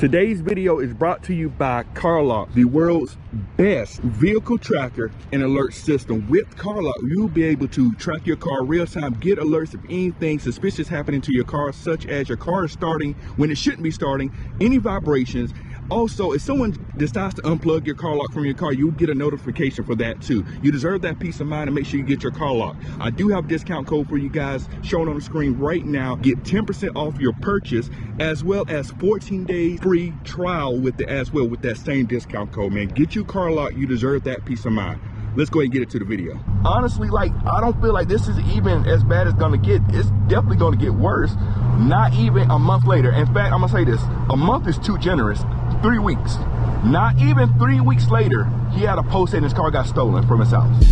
Today's video is brought to you by CarLock, the world's best vehicle tracker and alert system. With CarLock, you'll be able to track your car real time, get alerts of anything suspicious happening to your car, such as your car is starting when it shouldn't be starting, any vibrations. Also, if someone decides to unplug your car lock from your car, you'll get a notification for that too. You deserve that peace of mind, and make sure you get your car lock. I do have a discount code for you guys shown on the screen right now. Get 10% off your purchase, as well as 14 days free trial with it as well with that same discount code, man. Get your car lock. You deserve that peace of mind. Let's go ahead and get it to the video. Honestly, like, I don't feel like this is even as bad as gonna get. It's definitely gonna get worse. Not even a month later. In fact, I'm gonna say this, a month is too generous. 3 weeks. Not even 3 weeks later, he had a post saying his car got stolen from his house.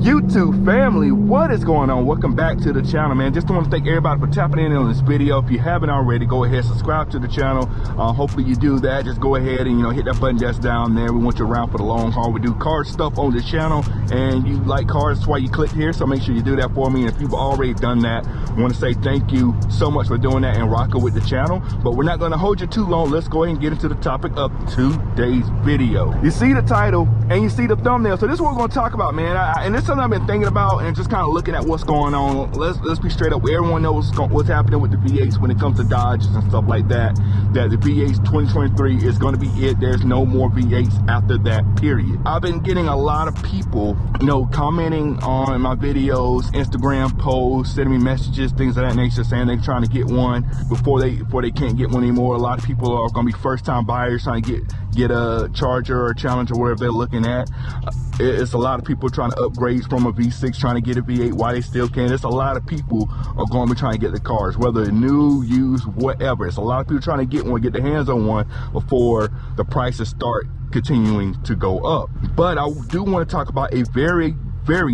YouTube family, what is going on? Welcome back to the channel, man. Just want to thank everybody for tapping in on this video. If you haven't already, go ahead, subscribe to the channel. Hopefully you do that. Just go ahead and, you know, hit that button just down there. We want you around for the long haul. We do car stuff on this channel, and you like cars, that's why you clicked here. So make sure you do that for me. And if you've already done that, I want to say thank you so much for doing that and rocking with the channel. But we're not going to hold you too long. Let's go ahead and get into the topic of today's video. You see the title and you see the thumbnail. So this is what we're going to talk about, man. And this is something I've been thinking about and just kind of looking at what's going on. Let's be straight up. Everyone knows what's happening with the V8s when it comes to Dodges and stuff like that. That the V8s 2023 is going to be it. There's no more V8s after that, period. I've been getting a lot of people, you know, commenting on my videos, Instagram posts, sending me messages, things of that nature, saying they're trying to get one before they can't get one anymore. A lot of people are going to be first-time buyers trying to get a Charger or a Challenger or whatever they're looking at. It's a lot of people trying to upgrade from a V6, trying to get a V8 while they still can. It's a lot of people are going to be trying to get the cars, whether new, used, whatever. It's a lot of people trying to get one, get their hands on one before the prices start continuing to go up. But I do want to talk about a very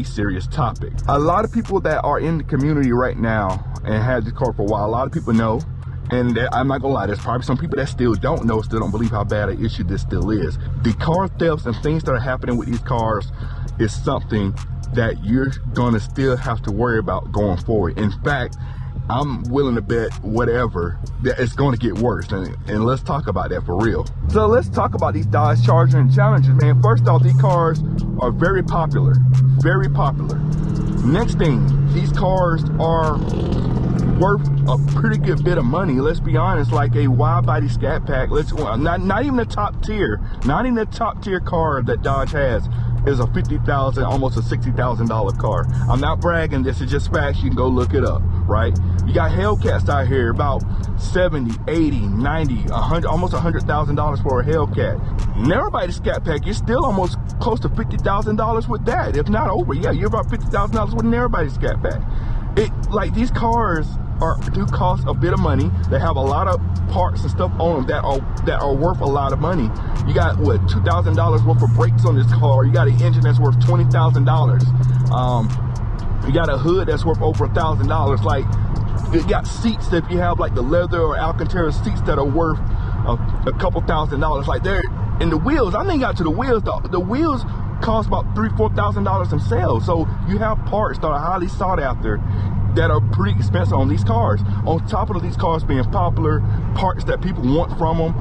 serious topic. A lot of people that are in the community right now and had this car for a while, a lot of people know. And I'm not gonna lie, there's probably some people that still don't know, still don't believe how bad an issue this still is. The car thefts and things that are happening with these cars is something that you're gonna still have to worry about going forward. In fact, I'm willing to bet whatever that it's going to get worse, and let's talk about that for real. So let's talk about these Dodge Charger and Challengers, man. First off, these cars are very popular, very popular. Next thing, these cars are worth a pretty good bit of money. Let's be honest, like a wide body Scatpack, not even a top tier, not even a top tier car that Dodge has is a $50,000, almost a $60,000 car. I'm not bragging, this is just facts. You can go look it up, right? You got hellcats out here about 70, 80, 90, 100, almost $100,000 for a hellcat. Narrow body Scatpack, you're still almost close to $50,000 with that, if not over. Yeah, you're about $50,000 with a narrow body Scatpack. Like, these cars do cost a bit of money. They have a lot of parts and stuff on them that are worth a lot of money. You got what, $2,000 worth of brakes on this car. You got an engine that's worth $20,000. You got a hood that's worth over $1,000. Like, you got seats that if you have like the leather or Alcantara seats that are worth a couple $1,000s. Like, they're in the wheels. I think got to the wheels. The wheels cost about $3,000–4,000 themselves. So you have parts that are highly sought after that are pretty expensive on these cars. On top of these cars being popular, parts that people want from them,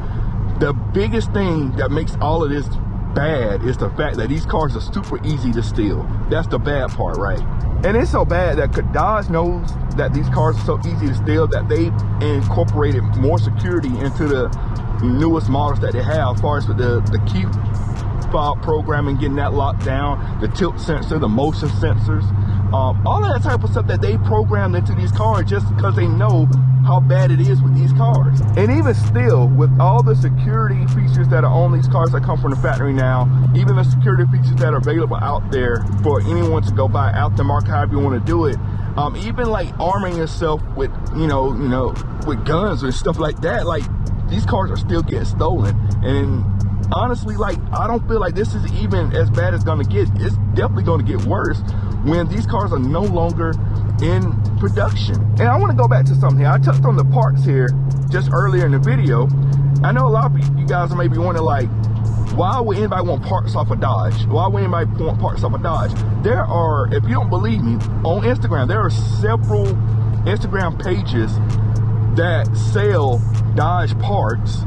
the biggest thing that makes all of this bad is the fact that these cars are super easy to steal. That's the bad part, right? And it's so bad that Dodge knows that these cars are so easy to steal that they incorporated more security into the newest models that they have, as far as with the key fob programming, getting that locked down, the tilt sensor, the motion sensors, all of that type of stuff that they programmed into these cars just because they know how bad it is with these cars. And even still, with all the security features that are on these cars that come from the factory now, even the security features that are available out there for anyone to go buy aftermarket, however you want to do it, Even like arming yourself with, with guns or stuff like that. Like, these cars are still getting stolen. And honestly, like, I don't feel like this is even as bad as gonna get. It's definitely gonna get worse when these cars are no longer in production. And I want to go back to something here. I touched on the parts here just earlier in the video. I know a lot of you guys may be wondering, like, why would anybody want parts off of Dodge? Why would anybody want parts off of Dodge? There are, if you don't believe me, on Instagram, there are several Instagram pages that sell Dodge parts,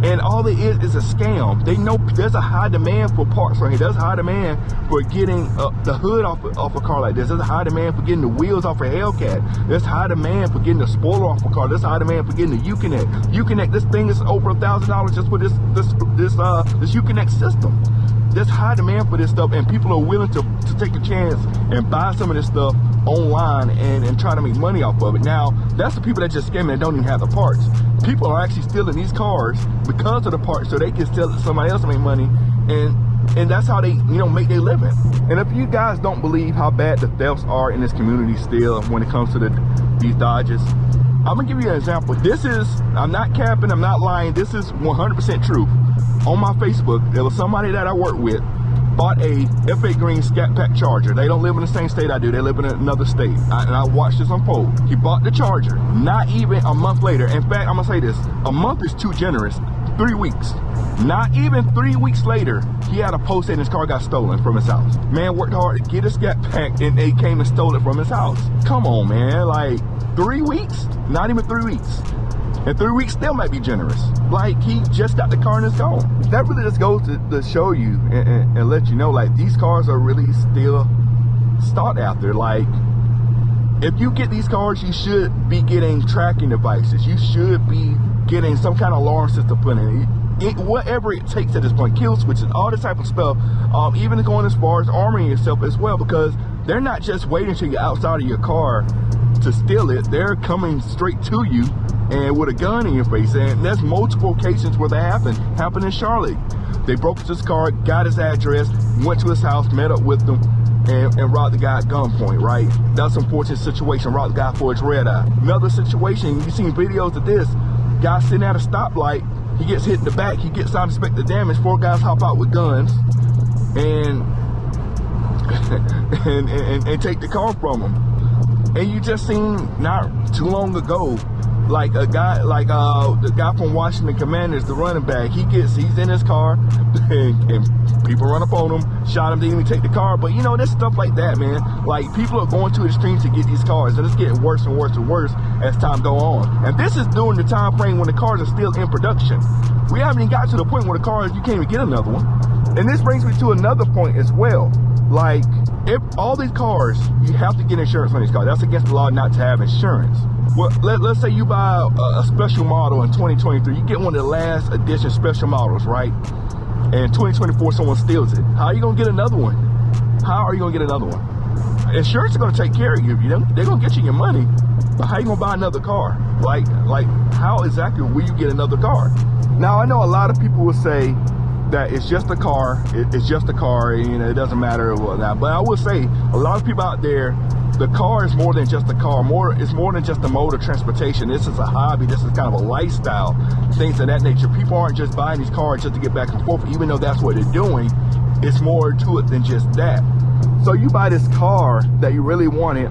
and all it is a scam. They know there's a high demand for parts right here. There's a high demand for getting the hood off a car like this. There's a high demand for getting the wheels off a Hellcat. There's high demand for getting the spoiler off a car. There's high demand for getting the Uconnect. Uconnect, this thing is over $1,000 just for this Uconnect system. There's high demand for this stuff, and people are willing to take a chance and buy some of this stuff online and try to make money off of it. Now, that's the people that just scam and don't even have the parts. People are actually stealing these cars because of the parts, so they can sell it to somebody else to make money, and that's how they, make their living. And if you guys don't believe how bad the thefts are in this community still when it comes to these Dodges, I'm gonna give you an example. This is, I'm not capping, I'm not lying, this is 100% true. On my Facebook, there was somebody that I work with bought a F8 green Scatpack charger. They don't live in the same state I do, they live in another state. And I watched this unfold. He bought the charger, not even a month later. In fact, I'm gonna say this, a month is too generous, 3 weeks. Not even 3 weeks later, he had a post saying his car got stolen from his house. Man worked hard to get a Scatpack, and they came and stole it from his house. Come on, man, like 3 weeks? Not even 3 weeks. And 3 weeks still might be generous. Like, he just got the car and it's gone. That really just goes to show you and let you know, like, these cars are really still sought after. Like, if you get these cars, you should be getting tracking devices. You should be getting some kind of alarm system put in it. Whatever it takes at this point, kill switches, all this type of stuff, even going as far as arming yourself as well, because they're not just waiting till you're outside of your car to steal it. They're coming straight to you and with a gun in your face. And there's multiple occasions where that happened in Charlotte. They broke into his car, got his address, went to his house, met up with them, and robbed the guy at gunpoint, right? That's an unfortunate situation. Robbed the guy for his red eye. Another situation, you've seen videos of this, guy sitting at a stoplight, he gets hit in the back, he gets unexpected damage, 4 guys hop out with guns and take the car from him. And you just seen not too long ago, like a guy, like the guy from Washington Commanders, the running back, he's in his car and people run up on him, shot him, didn't even take the car. But there's stuff like that, man. Like, people are going to the extremes to get these cars, and it's getting worse and worse and worse as time go on. And this is during the time frame when the cars are still in production. We haven't even got to the point where the cars, you can't even get another one. And this brings me to another point as well. Like, if all these cars, you have to get insurance on these cars. That's against the law not to have insurance. Well, let's say you buy a special model in 2023. You get one of the last edition special models, right? And 2024, someone steals it. How are you gonna get another one? How are you gonna get another one? Insurance is gonna take care of you. They're gonna get you your money. But how you gonna buy another car? Like how exactly will you get another car? Now, I know a lot of people will say that it's just a car. It's just a car. It doesn't matter or whatnot. But I will say, a lot of people out there, the car is more than just a car. It's more than just a mode of transportation. This is a hobby. This is kind of a lifestyle, things of that nature. People aren't just buying these cars just to get back and forth, even though that's what they're doing. It's more to it than just that. So you buy this car that you really wanted,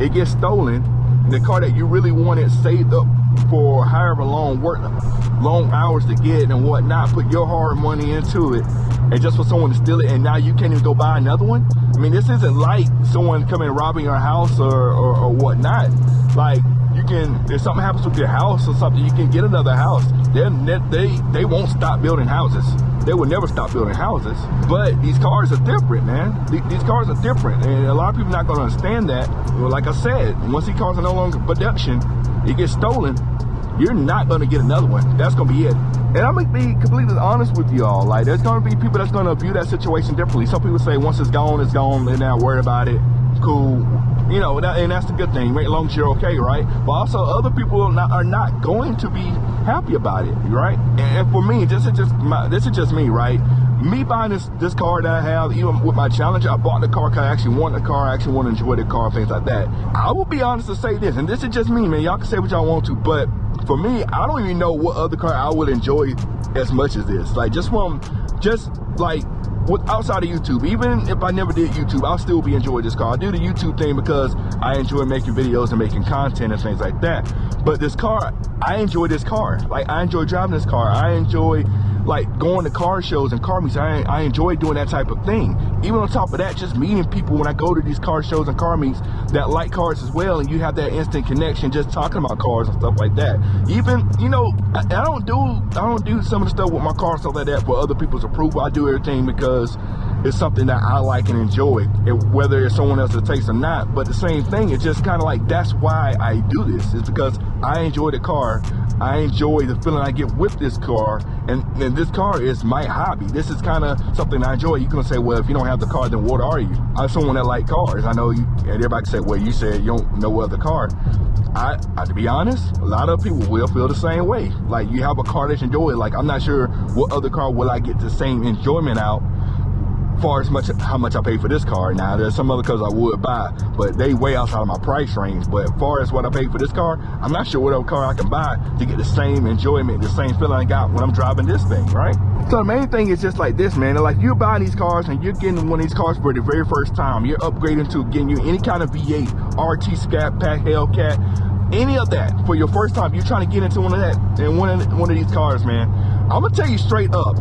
it gets stolen. The car that you really wanted, saved up for however long, worked long hours to get and whatnot, put your hard money into it, and just for someone to steal it, and now you can't even go buy another one? I mean, this isn't like someone coming and robbing your house or whatnot. Like, you can, if something happens with your house or something, you can get another house. They won't stop building houses. They will never stop building houses. But these cars are different, man. These cars are different, and a lot of people are not going to understand that. Well, like I said, once these cars are no longer in production, it gets stolen, you're not going to get another one. That's going to be it. And I'm going to be completely honest with y'all. Like, there's going to be people that's going to view that situation differently. Some people say once it's gone, they're not worried about it. Cool. And that's the good thing, as long as you're okay, right? But also, other people are not going to be happy about it, right? And for me, this is just me, right? me buying this car that I have, even with my challenge, I bought the car because I actually want the car, I actually want to enjoy the car, things like that. I will be honest to say this, and this is just me, man. Y'all can say what y'all want to, but for me, I don't even know what other car I would enjoy as much as this. Like, outside of YouTube, even if I never did YouTube, I'll still be enjoying this car. I do the YouTube thing because I enjoy making videos and making content and things like that. But this car, I enjoy this car. Like, I enjoy driving this car. I enjoy like going to car shows and car meets. I enjoy doing that type of thing. Even on top of that, just meeting people when I go to these car shows and car meets that like cars as well, and you have that instant connection just talking about cars and stuff like that. Even, you know, I don't do some of the stuff with my car and stuff like that for other people's approval. I do everything because it's something that I like and enjoy, whether it's someone else's taste or not. But the same thing, it's just kind of like, that's why I do this. It's because I enjoy the car. I enjoy the feeling I get with this car, and this car is my hobby. This is kind of something I enjoy. You're gonna say, well, if you don't have the car, then what are you? I'm someone that like cars. I know everybody can say, well, you said you don't know other car. I to be honest, a lot of people will feel the same way. Like, you have a car that you enjoy. Like, I'm not sure what other car will I get the same enjoyment out far as how much I pay for this car. Now, there's some other cars I would buy, but they way outside of my price range. But as far as what I pay for this car, I'm not sure what other car I can buy to get the same enjoyment, the same feeling I got when I'm driving this thing, right? So the main thing is just like this, man. Like, you're buying these cars and you're getting one of these cars for the very first time. You're upgrading to getting you any kind of V8, RT, Scatpack, Hellcat, any of that for your first time. You're trying to get into one of that and one of these cars, man. I'm gonna tell you straight up,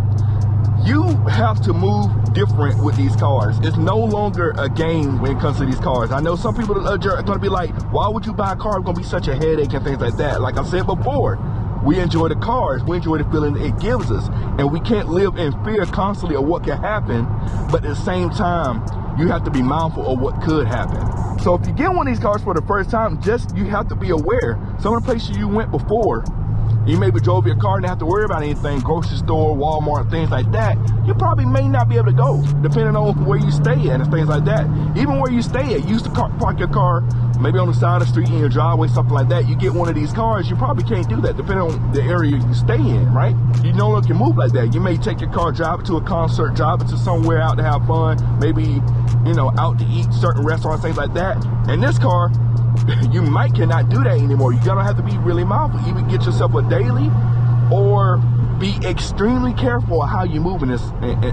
you have to move different with these cars. It's no longer a game when it comes to these cars. I know some people are gonna be like, why would you buy a car? It's gonna be such a headache and things like that. Like I said before, we enjoy the cars. We enjoy the feeling it gives us. And we can't live in fear constantly of what can happen. But at the same time, you have to be mindful of what could happen. So if you get one of these cars for the first time, you have to be aware. Some of the places you went before, you maybe drove your car and didn't have to worry about anything, grocery store, Walmart, things like that. You probably may not be able to go, depending on where you stay at and things like that. Even where you stay at, you used to park your car maybe on the side of the street in your driveway, something like that. You get one of these cars, you probably can't do that, depending on the area you stay in, right? You no longer can move like that. You may take your car, drive it to a concert, drive it to somewhere out to have fun, maybe, you know, out to eat, certain restaurants, things like that. And this car, you cannot do that anymore. You're gonna have to be really mindful. Either get yourself a daily or be extremely careful of how you're moving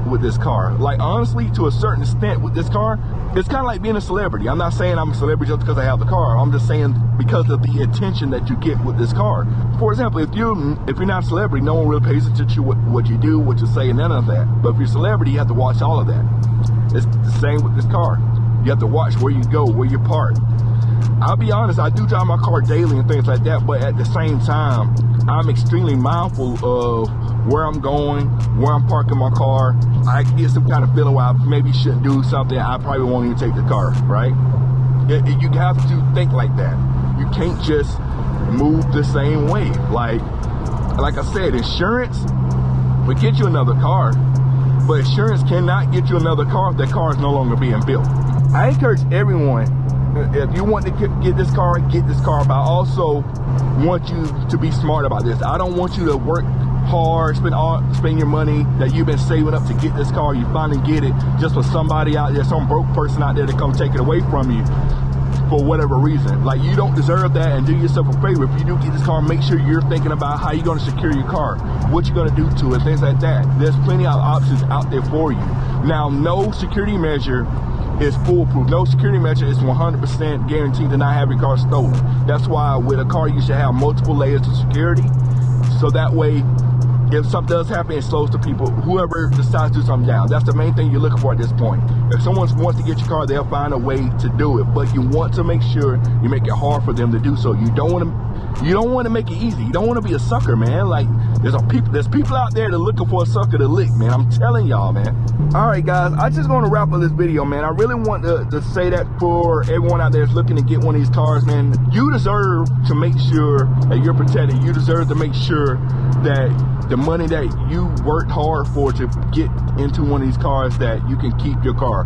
with this car. Like, honestly, to a certain extent with this car, it's kind of like being a celebrity. I'm not saying I'm a celebrity just because I have the car. I'm just saying because of the attention that you get with this car. For example, if you're not a celebrity, no one really pays attention to what you do, what you say, and none of that. But if you're a celebrity, you have to watch all of that. It's the same with this car. You have to watch where you go, where you park. I'll be honest, I do drive my car daily and things like that, but at the same time, I'm extremely mindful of where I'm going, where I'm parking my car. I get some kind of feeling where I maybe shouldn't do something. I probably won't even take the car, right? You have to think like that. You can't just move the same way. Like I said, insurance will get you another car, but insurance cannot get you another car if that car is no longer being built. I encourage everyone, if you want to get this car, but I also want you to be smart about this. I don't want you to work hard, spend your money that you've been saving up to get this car. You finally get it just for somebody out there, some broke person out there to come take it away from you for whatever reason. Like, you don't deserve that, and do yourself a favor. If you do get this car, make sure you're thinking about how you're going to secure your car, what you're going to do to it, things like that. There's plenty of options out there for you. Now, no security measure is foolproof. No security measure is 100% guaranteed to not have your car stolen. That's why with a car you should have multiple layers of security, so that way if something does happen, it slows the people, whoever decides to do something down. That's the main thing you're looking for at this point. If someone wants to get your car, they'll find a way to do it, but you want to make sure you make it hard for them to do so. You don't want to make it easy. You don't want to be a sucker, man. Like, there's people out there that are looking for a sucker to lick, man. I'm telling y'all, man. All right, guys, I just want to wrap up this video, man. I really want to say that for everyone out there that's looking to get one of these cars, man, you deserve to make sure that you're protected. You deserve to make sure that the money that you worked hard for to get into one of these cars, that you can keep your car.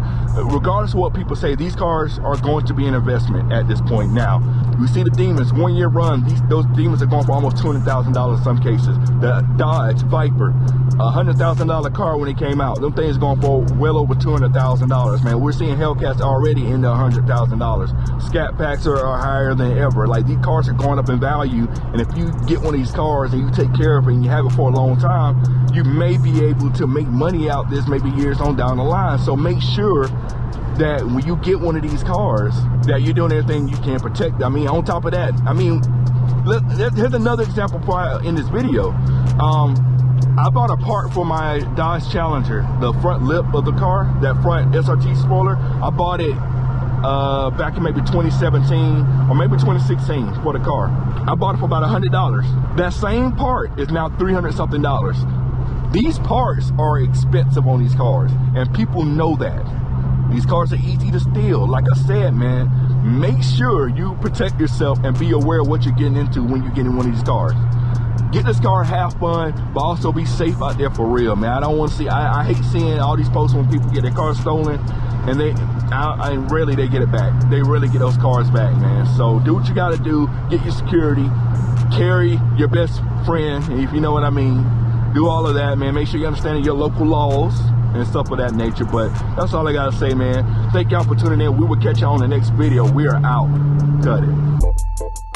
Regardless of what people say, these cars are going to be an investment at this point. Now, we see the Demons, 1 year run, those Demons are going for almost $200,000 in some cases. The Dodge Viper, $100,000 car when it came out. Them things going for well over $200,000, man. We're seeing Hellcats already in the $100,000. Scat packs are higher than ever. Like, these cars are going up in value, and if you get one of these cars and you take care of it and you have it for a long time, you may be able to make money out this maybe years on down the line. So make sure that when you get one of these cars, that you're doing everything you can protect. I mean, on top of that, I mean, here's another example in this video. I bought a part for my Dodge Challenger, the front lip of the car, that front SRT spoiler. I bought it back in maybe 2017 or maybe 2016 for the car. I bought it for about $100. That same part is now $300 something. These parts are expensive on these cars, and people know that. These cars are easy to steal. Like I said, man, make sure you protect yourself and be aware of what you're getting into when you get in one of these cars. Get this car, have fun, but also be safe out there for real, man. I don't want to see, I hate seeing all these posts when people get their cars stolen, and rarely they get it back. They really get those cars back, man. So do what you gotta do, get your security, carry your best friend, if you know what I mean. Do all of that, man. Make sure you understand your local laws and stuff of that nature. But that's all I gotta say, man. Thank y'all for tuning in. We will catch y'all on the next video. We are out. Cut it.